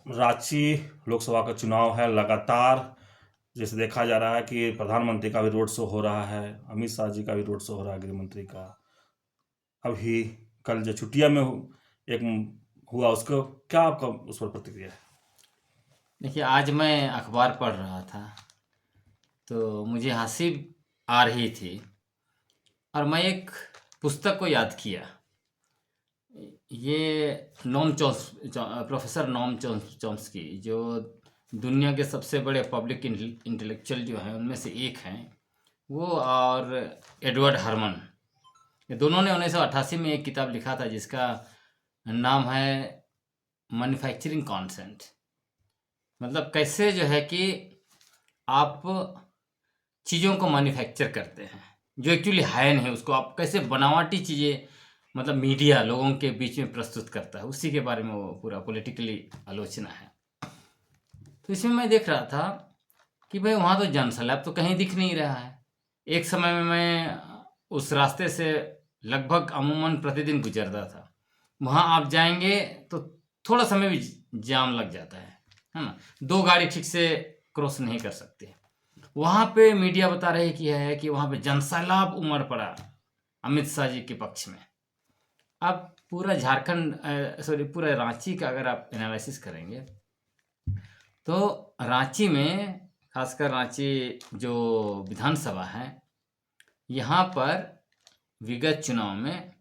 रांची लोकसभा का चुनाव है लगातार। जैसे देखा जा रहा है कि प्रधानमंत्री का भी रोड शो हो रहा है, अमित शाह जी का भी रोड शो हो रहा है, गृह मंत्री का। अभी कल जो छुट्टिया में एक हुआ, उसको क्या आपका उस पर प्रतिक्रिया है? देखिए, आज मैं अखबार पढ़ रहा था तो मुझे हंसी आ रही थी और मैं एक पुस्तक को याद किया। ये प्रोफेसर नोम चॉम्स्की, जो दुनिया के सबसे बड़े पब्लिक इंटेलेक्चुअल जो हैं उनमें से एक हैं, वो और एडवर्ड हरमन, ये दोनों ने 1988 में एक किताब लिखा था जिसका नाम है मैन्युफैक्चरिंग कॉन्सेंट। मतलब कैसे जो है कि आप चीज़ों को मैन्युफैक्चर करते हैं जो एक्चुअली है नहीं, उसको आप कैसे बनावटी चीज़ें, मतलब मीडिया लोगों के बीच में प्रस्तुत करता है, उसी के बारे में वो पूरा पॉलिटिकली आलोचना है। तो इसमें मैं देख रहा था कि भाई वहाँ तो जनसैलाब तो कहीं दिख नहीं रहा है। एक समय में मैं उस रास्ते से लगभग अमूमन प्रतिदिन गुजरता था। वहाँ आप जाएंगे तो थोड़ा समय भी जाम लग जाता है ना। दो गाड़ी ठीक से क्रॉस नहीं कर सकते। वहाँ पे मीडिया बता रही कि वहाँ पे जनसैलाब उमड़ पड़ा अमित शाह जी के पक्ष में। अब पूरा झारखंड, सॉरी, पूरा रांची का अगर आप एनालिसिस करेंगे तो रांची में, खासकर रांची जो विधानसभा है, यहाँ पर विगत चुनाव में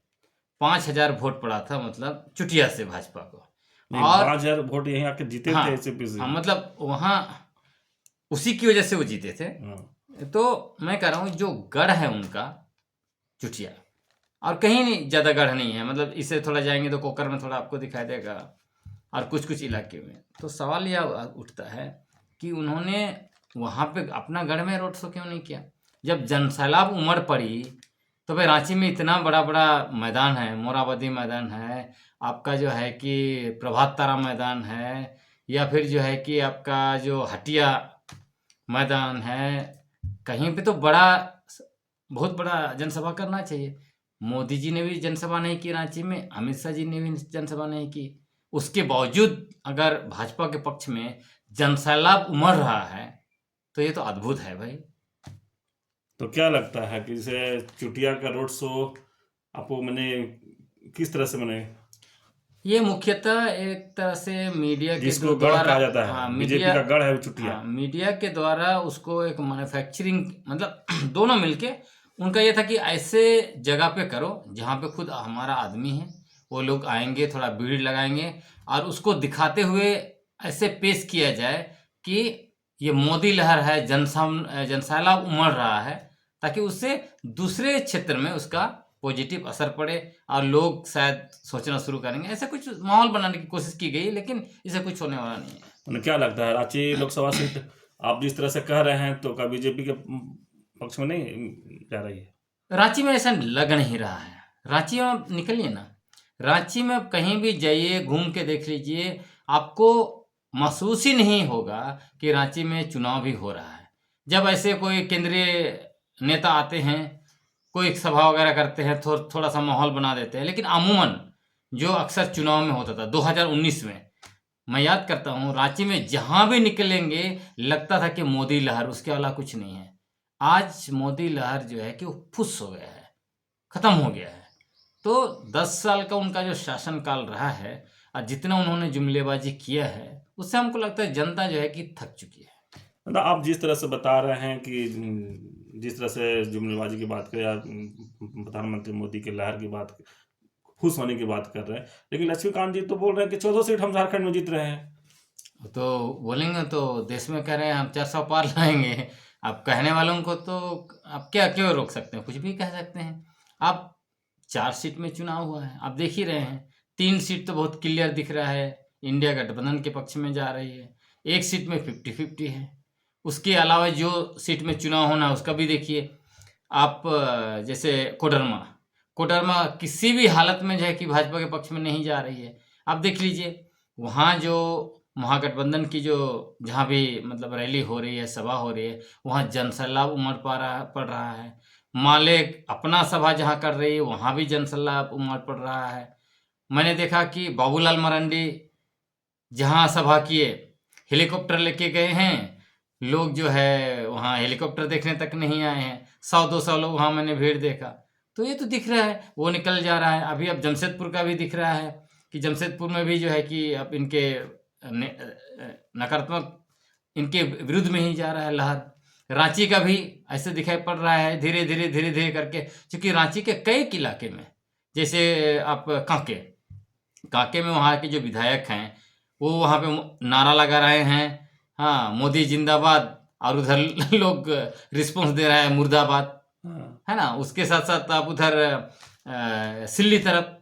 5,000 वोट पड़ा था, मतलब चुटिया से भाजपा को। नहीं, और 5,000 वोट यहीं आके जीते थे हाँ, एसीपी से। हाँ, मतलब वहाँ उसी की वजह से वो जीते थे। हाँ। तो मैं कह रहा हूँ जो गढ़ है उनका चुटिया, और कहीं नहीं ज़्यादा गढ़ नहीं है, मतलब इससे थोड़ा जाएंगे तो कोकर में थोड़ा आपको दिखाई देगा और कुछ कुछ इलाके में। तो सवाल यह उठता है कि उन्होंने वहाँ पे अपना गढ़ में रोड शो क्यों नहीं किया? जब जनसैलाब उमड़ पड़ी तो भाई रांची में इतना बड़ा बड़ा मैदान है, मोराबादी मैदान है, आपका जो है कि प्रभात तारा मैदान है, या फिर जो है कि आपका जो हटिया मैदान है, कहीं पे तो बहुत बड़ा जनसभा करना चाहिए। मोदी जी ने भी जनसभा नहीं की रांची में, अमित शाह जी ने भी जनसभा नहीं की। उसके बावजूद अगर भाजपा के पक्ष में जनसैलाब उमड़ रहा है तो ये तो अद्भुत है भाई। तो क्या लगता है कि जैसे चुटिया का रोड शो आपको मैंने किस तरह से मैंने, ये मुख्यतः एक तरह से मीडिया के जिसको गढ़ द्वारा, कहा जाता हाँ, है, बीजेपी मीडिया, का गढ़ है वो चुटिया। हाँ, मीडिया के द्वारा उसको एक मैन्युफैक्चरिंग, मतलब दोनों मिलके उनका ये था कि ऐसे जगह पे करो जहाँ पे खुद हमारा आदमी है, वो लोग आएंगे, थोड़ा भीड़ लगाएंगे और उसको दिखाते हुए ऐसे पेश किया जाए कि ये मोदी लहर है, जनसैलाब उमड़ रहा है, ताकि उससे दूसरे क्षेत्र में उसका पॉजिटिव असर पड़े और लोग शायद सोचना शुरू करेंगे। ऐसा कुछ माहौल बनाने की कोशिश की गई, लेकिन इसे कुछ होने वाला नहीं है। उन्हें क्या लगता है रांची लोकसभा सीट आप जिस तरह से कह रहे हैं तो क्या बीजेपी के पक्ष में नहीं जा रही है? रांची में ऐसा लग नहीं रहा है। रांची में आप निकलिए ना, रांची में आप कहीं भी जाइए, घूम के देख लीजिए, आपको महसूस ही नहीं होगा कि रांची में चुनाव भी हो रहा है। जब ऐसे कोई केंद्रीय नेता आते हैं, कोई सभा वगैरह करते हैं, थोड़ा सा माहौल बना देते हैं, लेकिन अमूमन जो अक्सर चुनाव में होता था 2019 में, मैं याद करता हूँ रांची में जहाँ भी निकलेंगे लगता था कि मोदी लहर, उसके अलावा कुछ नहीं है। आज मोदी लहर जो है कि वो फुस हो गया है, खत्म हो गया है। तो 10 साल का उनका जो शासनकाल रहा है और जितना उन्होंने जुमलेबाजी किया है, उससे हमको लगता है जनता जो है कि थक चुकी है। मतलब आप जिस तरह से बता रहे हैं कि जिस तरह से जुमलेबाजी की बात करें या प्रधानमंत्री मोदी की लहर की बात, खुश होने की बात कर रहे हैं, लेकिन लक्ष्मीकांत जी तो बोल रहे हैं कि 14 सीट हम झारखंड में जीत रहे हैं। तो बोलेंगे तो देश में कह रहे हैं हम 400 पार लाएंगे। अब कहने वालों को तो आप क्या क्यों रोक सकते हैं? कुछ भी कह सकते हैं। आप 4 सीट में चुनाव हुआ है, आप देख ही रहे हैं। 3 सीट तो बहुत क्लियर दिख रहा है, इंडिया गठबंधन के पक्ष में जा रही है। एक सीट में 50-50 है। उसके अलावा जो सीट में चुनाव होना है उसका भी देखिए आप। जैसे कोडरमा, कोडरमा किसी भी हालत में जो है कि भाजपा के पक्ष में नहीं जा रही है। आप देख लीजिए वहाँ जो महागठबंधन की जो, जहाँ भी मतलब रैली हो रही है, सभा हो रही है, वहाँ जनसैलाब पड़ रहा है। माले अपना सभा जहाँ कर रही है वहाँ भी जनसैलाब उमड़ पड़ रहा है। मैंने देखा कि बाबूलाल मरांडी जहाँ सभा किए हेलीकॉप्टर लेके गए हैं लोग, जो है वहाँ हेलीकॉप्टर देखने तक नहीं आए हैं। 100-200 लोग वहाँ मैंने भीड़ देखा। तो ये तो दिख रहा है वो निकल जा रहा है। अभी अब जमशेदपुर का भी दिख रहा है कि जमशेदपुर में भी जो है कि अब इनके नकारात्मक इनके विरुद्ध में ही जा रहा है लहर। रांची का भी ऐसे दिखाई पड़ रहा है धीरे धीरे धीरे धीरे करके, क्योंकि रांची के कई इलाके में, जैसे आप कांके में वहाँ के जो विधायक हैं वो वहाँ पे नारा लगा रहे हैं, हाँ मोदी जिंदाबाद, और उधर लोग रिस्पॉन्स दे रहा है मुर्दाबाद, है ना। उसके साथ साथ आप उधर सिल्ली तरफ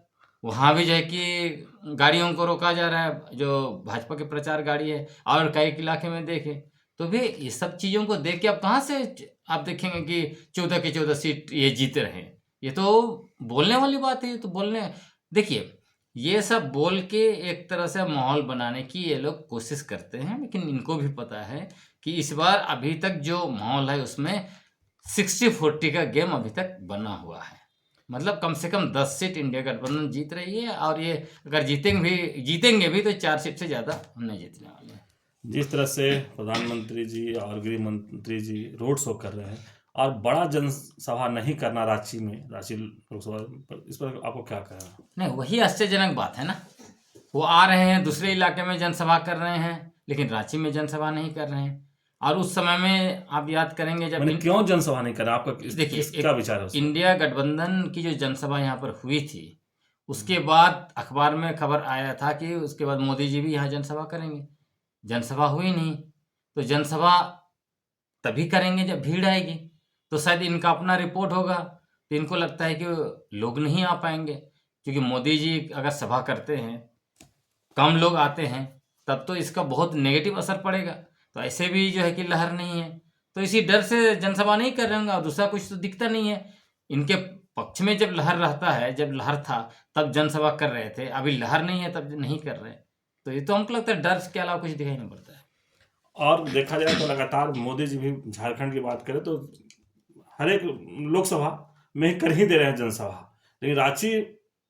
वहाँ भी जो है कि गाड़ियों को रोका जा रहा है, जो भाजपा के प्रचार गाड़ी है। और कई इलाके में देखें तो भी ये सब चीज़ों को देख के आप कहाँ से आप देखेंगे कि 14 के 14 सीट ये जीत रहे हैं। ये तो बोलने वाली बात है। ये तो बोलने, देखिए ये सब बोल के एक तरह से माहौल बनाने की ये लोग कोशिश करते हैं, लेकिन इनको भी पता है कि इस बार अभी तक जो माहौल है उसमें 60-40 का गेम अभी तक बना हुआ है। मतलब कम से कम 10 सीट इंडिया गठबंधन जीत रही है, और ये अगर जीतेंगे भी तो 4 सीट से ज़्यादा हम नहीं जीतने वाले हैं। जिस तरह से प्रधानमंत्री जी और गृह मंत्री जी रोड शो कर रहे हैं और बड़ा जनसभा नहीं करना रांची में, रांची लोकसभा पर, इस पर आपको क्या कहना? नहीं, वही आश्चर्यजनक बात है ना। वो आ रहे हैं दूसरे इलाके में जनसभा कर रहे हैं, लेकिन रांची में जनसभा नहीं कर रहे हैं। और उस समय में आप याद करेंगे जब क्यों जनसभा नहीं कर रहा, आपका देखिए क्या विचार है? इंडिया गठबंधन की जो जनसभा यहाँ पर हुई थी, उसके बाद अखबार में खबर आया था कि उसके बाद मोदी जी भी यहाँ जनसभा करेंगे। जनसभा हुई नहीं, तो जनसभा तभी करेंगे जब भीड़ आएगी। तो शायद इनका अपना रिपोर्ट होगा, तो इनको लगता है कि लोग नहीं आ पाएंगे, क्योंकि मोदी जी अगर सभा करते हैं, कम लोग आते हैं, तब तो इसका बहुत नेगेटिव असर पड़ेगा। तो ऐसे भी जो है कि लहर नहीं है, तो इसी डर से जनसभा नहीं कर रहे होंगे, और दूसरा कुछ तो दिखता नहीं है। इनके पक्ष में जब लहर रहता है, जब लहर था तब जनसभा कर रहे थे, अभी लहर नहीं है तब नहीं कर रहे। तो ये तो हमको लगता है डर के अलावा कुछ दिखाई नहीं पड़ता है। और देखा जाए तो लगातार मोदी जी भी झारखंड की बात करें तो हर एक लोकसभा में ही कर ही दे रहे हैं जनसभा, लेकिन रांची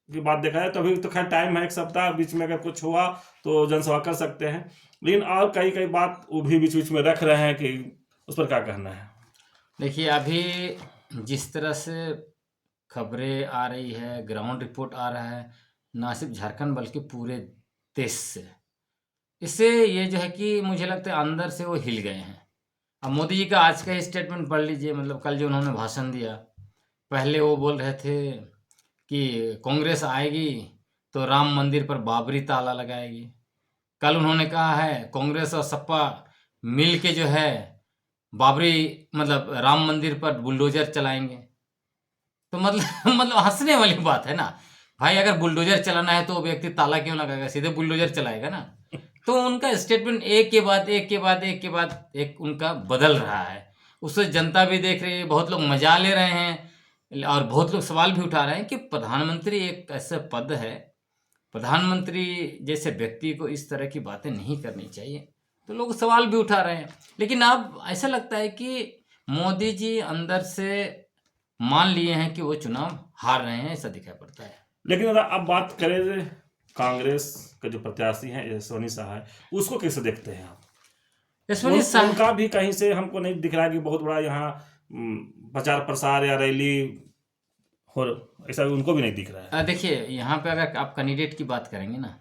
की बात देखा जाए तो अभी तो खैर टाइम है, एक सप्ताह बीच में अगर कुछ हुआ तो जनसभा कर सकते हैं, लेकिन और कई बात वो भी बीच बीच में रख रहे हैं कि उस पर क्या कहना है? देखिए अभी जिस तरह से खबरें आ रही है, ग्राउंड रिपोर्ट आ रहा है, ना सिर्फ झारखंड बल्कि पूरे देश से, इससे ये जो है कि मुझे लगता है अंदर से वो हिल गए हैं। अब मोदी जी का आज का ही स्टेटमेंट पढ़ लीजिए, मतलब कल जो उन्होंने भाषण दिया, पहले वो बोल रहे थे कि कांग्रेस आएगी तो राम मंदिर पर बाबरी ताला लगाएगी। कल उन्होंने कहा है कांग्रेस और सपा मिल के जो है बाबरी मतलब राम मंदिर पर बुलडोजर चलाएंगे। तो मतलब हंसने वाली बात है ना भाई, अगर बुलडोजर चलाना है तो व्यक्ति ताला क्यों लगाएगा, सीधे बुलडोजर चलाएगा ना। तो उनका स्टेटमेंट एक के बाद एक उनका बदल रहा है। उससे जनता भी देख रही है, बहुत लोग मजा ले रहे हैं, और बहुत लोग सवाल भी उठा रहे हैं कि प्रधानमंत्री एक ऐसा पद है, प्रधानमंत्री जैसे व्यक्ति को इस तरह की बातें नहीं करनी चाहिए। तो लोग सवाल भी उठा रहे हैं, लेकिन अब ऐसा लगता है कि मोदी जी अंदर से मान लिए हैं कि वो चुनाव हार रहे हैं, ऐसा दिखाई पड़ता है। लेकिन अगर अब बात करें कांग्रेस का जो प्रत्याशी है यशवनी शाह, उसको कैसे देखते हैं आप? यशवनी शाह उनका भी कहीं से हमको नहीं दिख रहा कि बहुत बड़ा यहाँ प्रचार प्रसार या रैली हो, ऐसा उनको भी नहीं दिख रहा है। देखिए यहाँ पे अगर आप कैंडिडेट की बात करेंगे ना,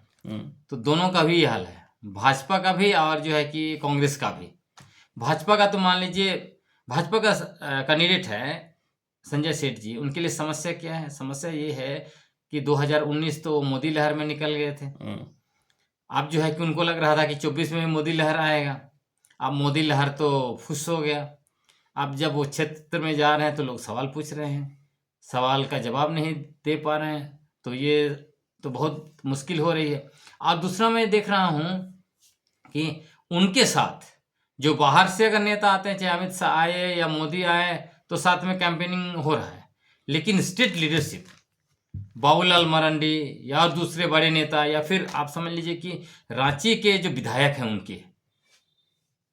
तो दोनों का भी ये हाल है, भाजपा का भी और जो है कि कांग्रेस का भी। भाजपा का तो मान लीजिए, भाजपा का कैंडिडेट है संजय सेठ जी, उनके लिए समस्या क्या है? समस्या ये है कि 2019 तो मोदी लहर में निकल गए थे। अब जो है कि उनको लग रहा था कि 24 में मोदी लहर आएगा। अब मोदी लहर तो फुस हो गया। अब जब वो क्षेत्र में जा रहे हैं तो लोग सवाल पूछ रहे हैं, सवाल का जवाब नहीं दे पा रहे हैं, तो ये तो बहुत मुश्किल हो रही है। और दूसरा मैं देख रहा हूँ कि उनके साथ जो बाहर से अगर नेता आते हैं, चाहे अमित शाह आए या मोदी आए, तो साथ में कैंपेनिंग हो रहा है, लेकिन स्टेट लीडरशिप बाबूलाल मरांडी या और दूसरे बड़े नेता, या फिर आप समझ लीजिए कि रांची के जो विधायक हैं उनके,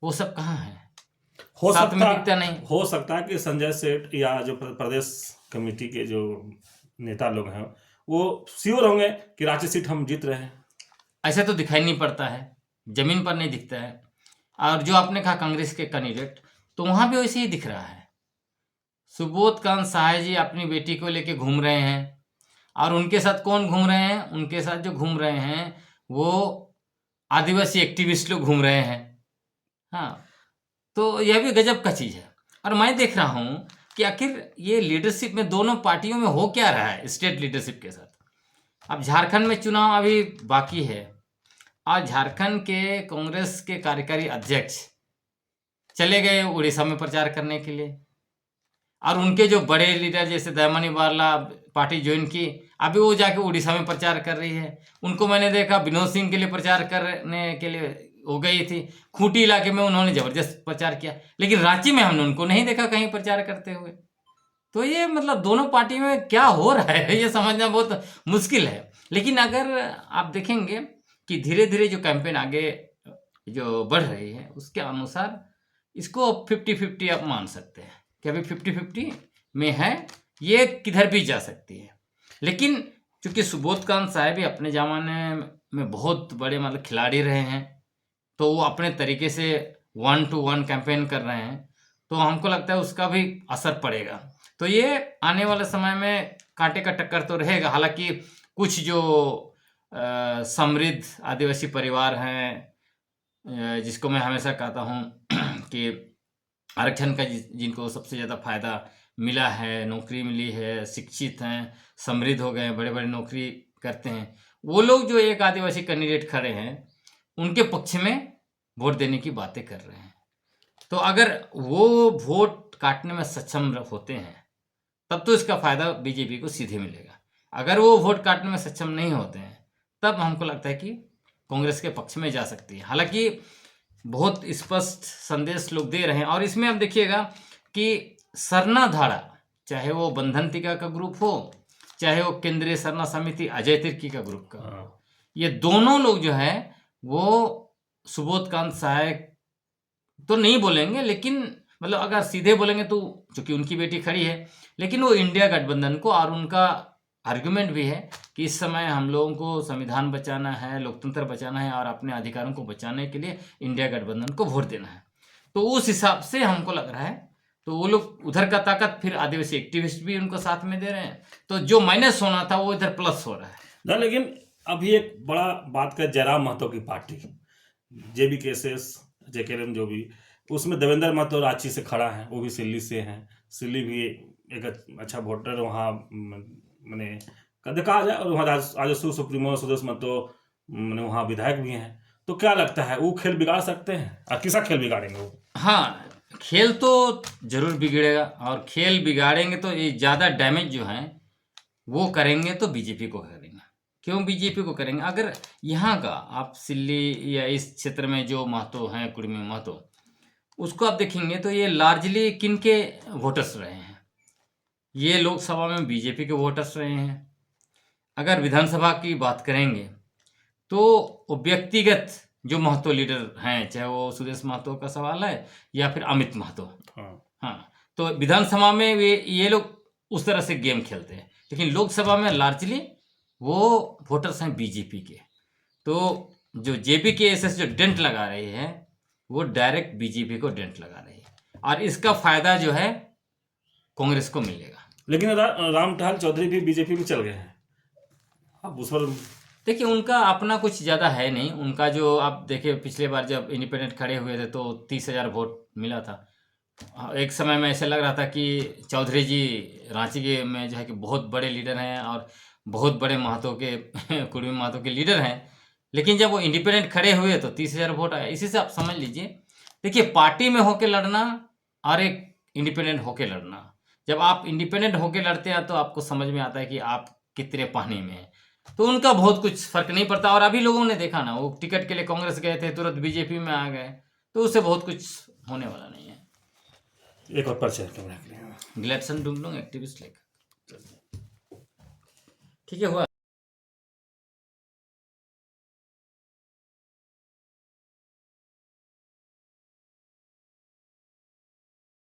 वो सब कहाँ हैं? हो साथ में सकता दिखता नहीं। हो सकता है कि संजय सेठ या जो प्रदेश कमेटी के जो नेता लोग हैं वो श्योर होंगे कि रांची सीट हम जीत रहे हैं। ऐसे तो दिखाई नहीं पड़ता है, जमीन पर नहीं दिखता है। और जो आपने कहा कांग्रेस के कैंडिडेट, तो वहाँ भी वैसे ही दिख रहा है। सुबोध कांत सहाय जी अपनी बेटी को लेके घूम रहे हैं, और उनके साथ कौन घूम रहे हैं? उनके साथ जो घूम रहे हैं वो आदिवासी एक्टिविस्ट लोग घूम रहे हैं। हाँ, तो यह भी गजब का चीज़ है। और मैं देख रहा हूँ कि आखिर ये लीडरशिप में दोनों पार्टियों में हो क्या रहा है स्टेट लीडरशिप के साथ। अब झारखंड में चुनाव अभी बाकी है, और झारखंड के कांग्रेस के कार्यकारी अध्यक्ष चले गए उड़ीसा में प्रचार करने के लिए, और उनके जो बड़े लीडर जैसे दयामनी बारला पार्टी ज्वाइन की, अभी वो जाके उड़ीसा में प्रचार कर रही है। उनको मैंने देखा विनोद सिंह के लिए प्रचार करने के लिए हो गई थी, खूंटी इलाके में उन्होंने जबरदस्त प्रचार किया, लेकिन रांची में हमने उनको नहीं देखा कहीं प्रचार करते हुए। तो ये मतलब दोनों पार्टी में क्या हो रहा है ये समझना बहुत मुश्किल है। लेकिन अगर आप देखेंगे कि धीरे धीरे जो कैंपेन आगे जो बढ़ रही है उसके अनुसार इसको 50-50 आप मान सकते हैं कि अभी 50-50 में है, ये किधर भी जा सकती है। लेकिन चूंकि सुबोध कांत साहब भी अपने ज़माने में बहुत बड़े मतलब खिलाड़ी रहे हैं, तो वो अपने तरीके से 1-to-1 कैंपेन कर रहे हैं, तो हमको लगता है उसका भी असर पड़ेगा। तो ये आने वाले समय में कांटे का टक्कर तो रहेगा। हालांकि कुछ जो समृद्ध आदिवासी परिवार हैं, जिसको मैं हमेशा कहता हूँ कि आरक्षण का जिनको सबसे ज़्यादा फायदा मिला है, नौकरी मिली है, शिक्षित हैं, समृद्ध हो गए हैं, बड़े बड़े नौकरी करते हैं, वो लोग जो एक आदिवासी कैंडिडेट खड़े हैं उनके पक्ष में वोट देने की बातें कर रहे हैं। तो अगर वो वोट काटने में सक्षम होते हैं तब तो इसका फायदा बीजेपी को सीधे मिलेगा। अगर वो वोट काटने में सक्षम नहीं होते हैं तब हमको लगता है कि कांग्रेस के पक्ष में जा सकती है। हालांकि बहुत स्पष्ट संदेश लोग दे रहे हैं। और इसमें आप देखिएगा कि सरना धाड़ा, चाहे वो बंधन टिका का ग्रुप हो, चाहे वो केंद्रीय सरना समिति अजय तिर्की का ग्रुप का, ये दोनों लोग जो है वो सुबोध कांत सहाय तो नहीं बोलेंगे, लेकिन मतलब अगर सीधे बोलेंगे तो चूंकि उनकी बेटी खड़ी है, लेकिन वो इंडिया गठबंधन को, और उनका आर्गुमेंट भी है कि इस समय हम लोगों को संविधान बचाना है, लोकतंत्र बचाना है, और अपने अधिकारों को बचाने के लिए इंडिया गठबंधन को वोट देना है। तो उस हिसाब से हमको लग रहा है तो वो लोग उधर का ताकत, फिर आदिवासी एक्टिविस्ट भी उनको साथ में दे रहे हैं, तो जो माइनस होना था वो इधर प्लस हो रहा है ना। लेकिन अभी एक बड़ा बात का जयराम महतो की पार्टी जेबी केसेस जेकेएलएम जो भी, उसमें देवेंद्र महतो रांची से खड़ा है, वो भी सिल्ली से हैं। सिल्ली भी एक अच्छा वोटर वहाँ मैंने देखा जाए, और वहाँ राजस्व सुप्रीमो सुदेश महतो मैंने वहाँ विधायक भी हैं। तो क्या लगता है वो खेल बिगाड़ सकते हैं, और किसा खेल बिगाड़ेंगे वो? हाँ, खेल तो जरूर बिगड़ेगा, और खेल बिगाड़ेंगे तो ये ज़्यादा डैमेज जो है वो करेंगे तो बीजेपी को करेंगे। क्यों बीजेपी को करेंगे? अगर यहाँ का आप सिल्ली या इस क्षेत्र में जो महतो हैं, कुर्मी महतो, उसको आप देखेंगे तो ये लार्जली किन के वोटर्स रहे हैं? ये लोकसभा में बीजेपी के वोटर्स रहे हैं। अगर विधानसभा की बात करेंगे तो व्यक्तिगत जो महतो लीडर हैं, चाहे वो सुदेश महतो का सवाल है या फिर अमित महतो, हाँ, तो विधानसभा में ये लोग उस तरह से गेम खेलते हैं, लेकिन लोकसभा में लार्जली वो वोटर्स हैं बीजेपी के। तो जो जेपी के एस जो डेंट लगा रही है वो डायरेक्ट बीजेपी को डेंट लगा रही है, और इसका फायदा जो है कांग्रेस को मिलेगा। लेकिन रामटहल चौधरी भी बीजेपी में चल गए हैं। अब उस पर देखिए उनका अपना कुछ ज़्यादा है नहीं। उनका जो आप देखिए पिछले बार जब इंडिपेंडेंट खड़े हुए थे तो 30,000 वोट मिला था। एक समय में ऐसे लग रहा था कि चौधरी जी रांची के में जो है कि बहुत बड़े लीडर हैं और बहुत बड़े महतो के कुर्मी महतो के लीडर हैं, लेकिन जब वो इंडिपेंडेंट खड़े हुए तो 30,000 वोट आया। इसी से आप समझ लीजिए, देखिए पार्टी में होके लड़ना और एक इंडिपेंडेंट होके लड़ना, जब आप इंडिपेंडेंट होके लड़ते हैं तो आपको समझ में आता है कि आप कितने पानी में हैं। तो उनका बहुत कुछ फर्क नहीं पड़ता। और अभी लोगों ने देखा ना, वो टिकट के लिए कांग्रेस गए थे, तुरंत बीजेपी में आ गए, तो उससे बहुत कुछ होने वाला नहीं है। एक और पर्चा है ग्लेडसन डुंगडुंग एक्टिविस्ट लेकर, ठीक है हुआ।